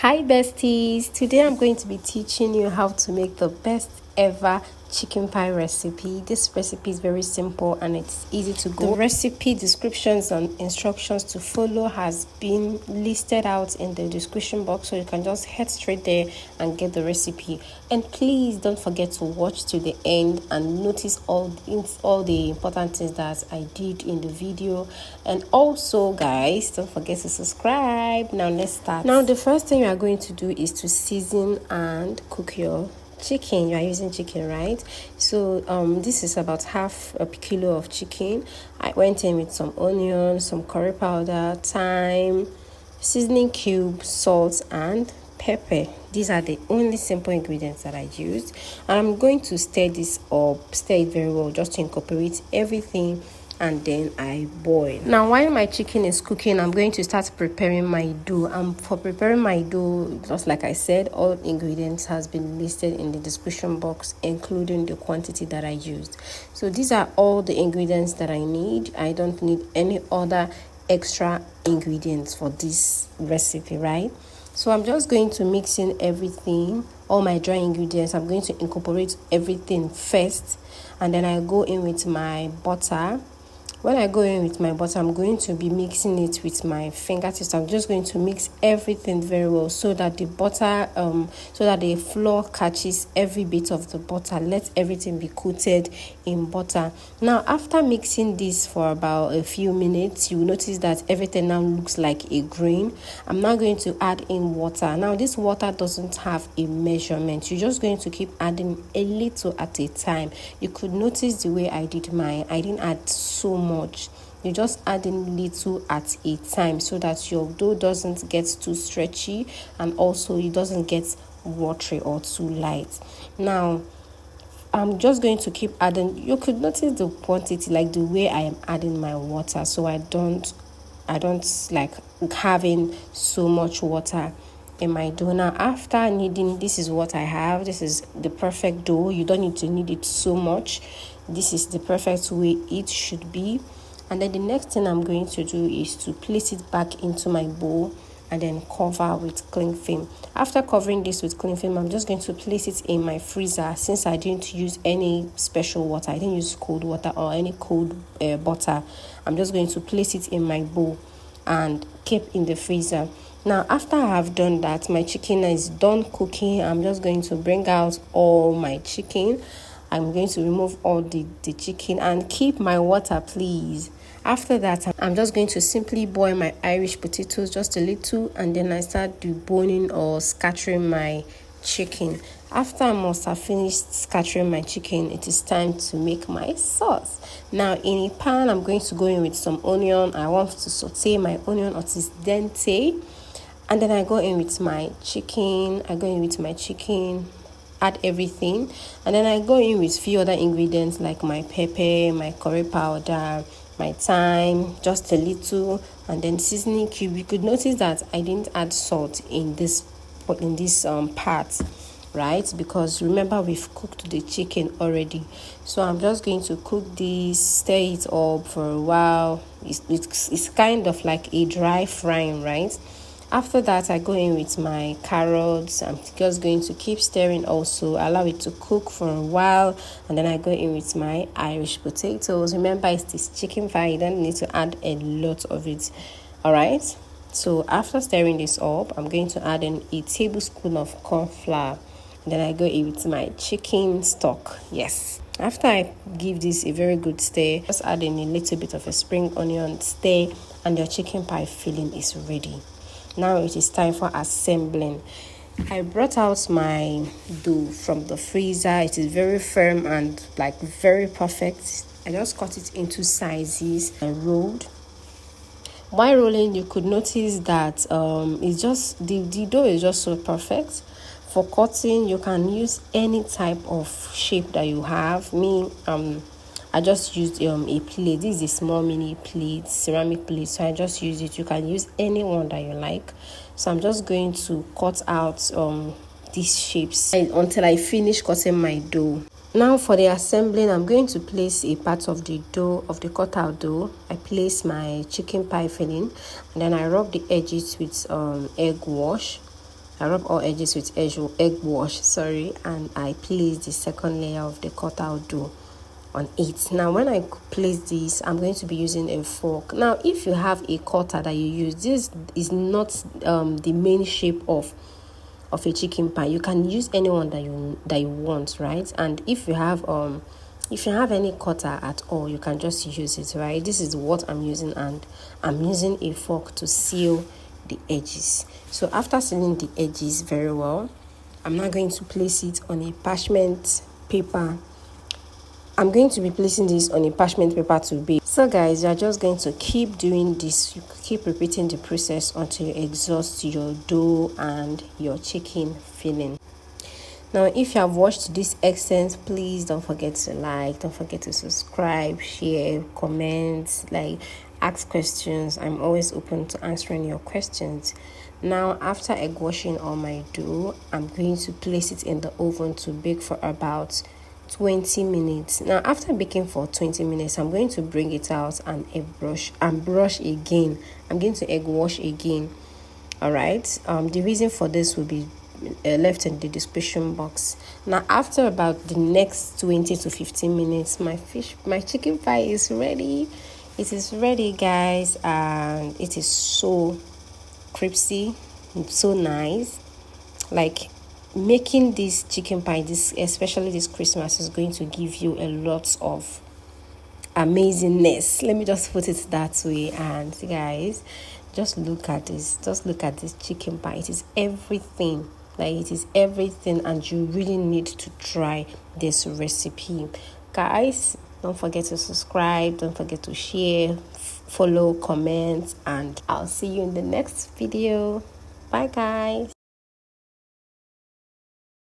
Hi besties, today I'm going to be teaching you how to make the best ever chicken pie recipe. This recipe is very simple and it's easy to go. The recipe descriptions and instructions to follow has been listed out in the description box, so you can just head straight there and get the recipe. And please don't forget to watch to the end and notice all the important things that I did in the video. And also guys, don't forget to subscribe. Now let's start. Now the first thing you are going to do is to season and cook your chicken. You are using chicken, right? So this is about half a kilo of chicken. I went in with some onion, some curry powder, thyme, seasoning cubes, salt and pepper. These are the only simple ingredients that I used, and I'm going to stir this up, stir it very well just to incorporate everything, and then I boil. Now while my chicken is cooking, I'm going to start preparing my dough. And for preparing my dough, just like I said, all ingredients has been listed in the description box, including the quantity that I used. So these are all the ingredients that I need. I don't need any other extra ingredients for this recipe, right? So I'm just going to mix in everything, all my dry ingredients. I'm going to incorporate everything first, and then I go in with my butter. When I go in with my butter, I'm going to be mixing it with my fingertips. I'm just going to mix everything very well so that the butter, so that the flour catches every bit of the butter. Let everything be coated in butter. Now, after mixing this for about a few minutes, you will notice that everything now looks like a grain. I'm now going to add in water. Now, this water doesn't have a measurement. You're just going to keep adding a little at a time. You could notice the way I did mine. I didn't add so much. You just adding little at a time so that your dough doesn't get too stretchy and also it doesn't get watery or too light. Now I'm just going to keep adding. You could notice the quantity, like the way I am adding my water, so I don't like having so much water in my dough. Now after kneading, this is what I have. This is the perfect dough. You don't need to knead it so much. This is the perfect way it should be. And then the next thing I'm going to do is to place it back into my bowl and then cover with cling film. After covering this with cling film, I'm just going to place it in my freezer. Since I didn't use any special water, I didn't use cold water or any cold butter, I'm just going to place it in my bowl and keep in the freezer. Now after I have done that, my chicken is done cooking. I'm just going to bring out all my chicken. I'm going to remove all the chicken and keep my water, please. After that, I'm just going to simply boil my Irish potatoes just a little, and then I start deboning or scattering my chicken. After I must have finished scattering my chicken, it is time to make my sauce. Now in a pan, I'm going to go in with some onion. I want to saute my onion until it's dente, and then I go in with my chicken. Add everything, and then I go in with few other ingredients like my pepper, my curry powder, my thyme, just a little, and then seasoning cube. You could notice that I didn't add salt in this part, right? Because remember, we've cooked the chicken already. So I'm just going to cook this, stir it up for a while. It's kind of like a dry frying, right? After that, I go in with my carrots. I'm just going to keep stirring also, allow it to cook for a while, and then I go in with my Irish potatoes. Remember, it's this chicken pie, you don't need to add a lot of it. All right, so after stirring this up, I'm going to add in a tablespoon of corn flour, and then I go in with my chicken stock. Yes, after I give this a very good stir, just add in a little bit of a spring onion, stir, and your chicken pie filling is ready. Now it is time for assembling. I brought out my dough from the freezer. It is very firm and like very perfect. I just cut it into sizes and rolled. While rolling, you could notice that it's just the dough is just so perfect. For cutting, you can use any type of shape that you have. I just used a plate. This is a small mini plate, ceramic plate, so I just use it. You can use any one that you like. So I'm just going to cut out these shapes until I finish cutting my dough. Now for the assembling, I'm going to place a part of the dough, of the cut out dough. I place my chicken pie filling, and then I rub the edges with egg wash. I rub all edges with egg wash, sorry, and I place the second layer of the cut out dough on it. Now when I place this, I'm going to be using a fork. Now if you have a cutter that you use, this is not the main shape of a chicken pie. You can use anyone that you want, right? And if you have any cutter at all, you can just use it, right? This is what I'm using, and I'm using a fork to seal the edges. So after sealing the edges very well, I'm now going to place it on a parchment paper. I'm going to be placing this on a parchment paper to bake. So guys, you're just going to keep doing this. You keep repeating the process until you exhaust your dough and your chicken filling. Now if you have watched this extent, please don't forget to like, don't forget to subscribe, share, comment, ask questions. I'm always open to answering your questions. Now after egg washing all my dough, I'm going to place it in the oven to bake for about 20 minutes. Now after baking for 20 minutes, I'm going to bring it out and brush again. I'm going to egg wash again. All right, the reason for this will be left in the description box. Now after about the next 20 to 15 minutes, my chicken pie is ready. It is ready, guys, and it is so crispy, so nice. Making this chicken pie, especially this Christmas, is going to give you a lot of amazingness. Let me just put it that way. And guys, just look at this. Just look at this chicken pie. It is everything. It is everything, and you really need to try this recipe, guys. Don't forget to subscribe. Don't forget to share, follow, comment, and I'll see you in the next video. Bye, guys.